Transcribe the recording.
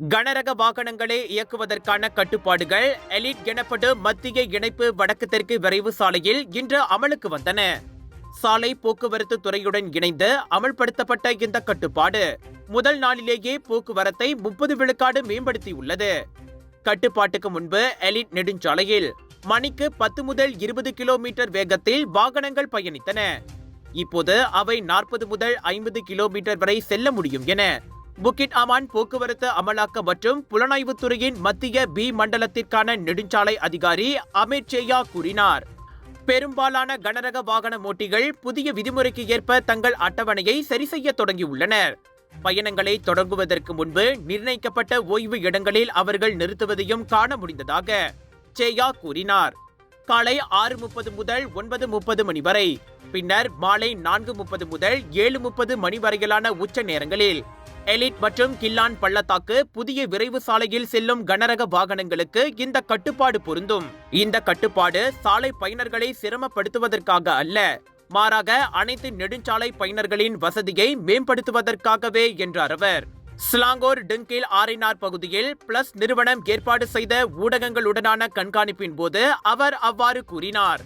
கனரக வாகனங்களை இயக்குவதற்கான கட்டுப்பாடுகள் எலிட் எனப்படும் மத்திய இணைப்பு வடக்கு தெற்கு விரைவு சாலையில் இன்று அமலுக்கு வந்தன. சாலை போக்குவரத்து துறையுடன் இணைந்து அமல்படுத்தப்பட்ட இந்த கட்டுப்பாடு முதல் நாளிலேயே போக்குவரத்தை 30 விழுக்காடு மேம்படுத்தியுள்ளது. கட்டுப்பாட்டுக்கு முன்பு எலிட் நெடுஞ்சாலையில் மணிக்கு 10 முதல் 20 கிலோமீட்டர் வேகத்தில் வாகனங்கள் பயணித்தன. இப்போது அவை 40 முதல் 50 கிலோமீட்டர் வரை செல்ல முடியும் என புக்கிட் அமான் போக்குவரத்து அமலாக்க மற்றும் புலனாய்வுத்துறையின் மத்திய பி மண்டலத்திற்கான நெடுஞ்சாலை அதிகாரி அமீர் சேயா கூறினார். பெரும்பாலான கனரக வாகன ஓட்டிகள் புதிய விதிமுறைக்கு ஏற்ப தங்கள் அட்டவணையை சரி செய்ய தொடங்கியுள்ளனர். பயணங்களை தொடங்குவதற்கு முன்பு நிர்ணயிக்கப்பட்ட ஓய்வு இடங்களில் அவர்கள் நிறுத்துவதையும் காண முடிந்ததாக சேயா கூறினார். காலை 6:30 முதல் 9:30 மணி வரை, பின்னர் மாலை 4:30 முதல் 7:30 மணி வரையிலான உச்ச நேரங்களில் எலிட் மற்றும் கில்லான் பள்ளத்தாக்கு புதிய விரைவு சாலையில் செல்லும் கனரக வாகனங்களுக்கு இந்த கட்டுப்பாடு பொருந்தும். இந்த கட்டுப்பாடு சாலை பயனர்களை சிரமப்படுத்துவதற்காக அல்ல, மாறாக அனைத்து நெடுஞ்சாலை பயனர்களின் வசதியை மேம்படுத்துவதற்காகவே என்றார் அவர். ஸ்லாங்கோர் டிங்கில் ஆரினார் பகுதியில் பிளஸ் நிறுவனம் ஏற்பாடு செய்த ஊடகங்களுடனான கண்காணிப்பின் போது அவர் அவ்வாறு கூறினார்.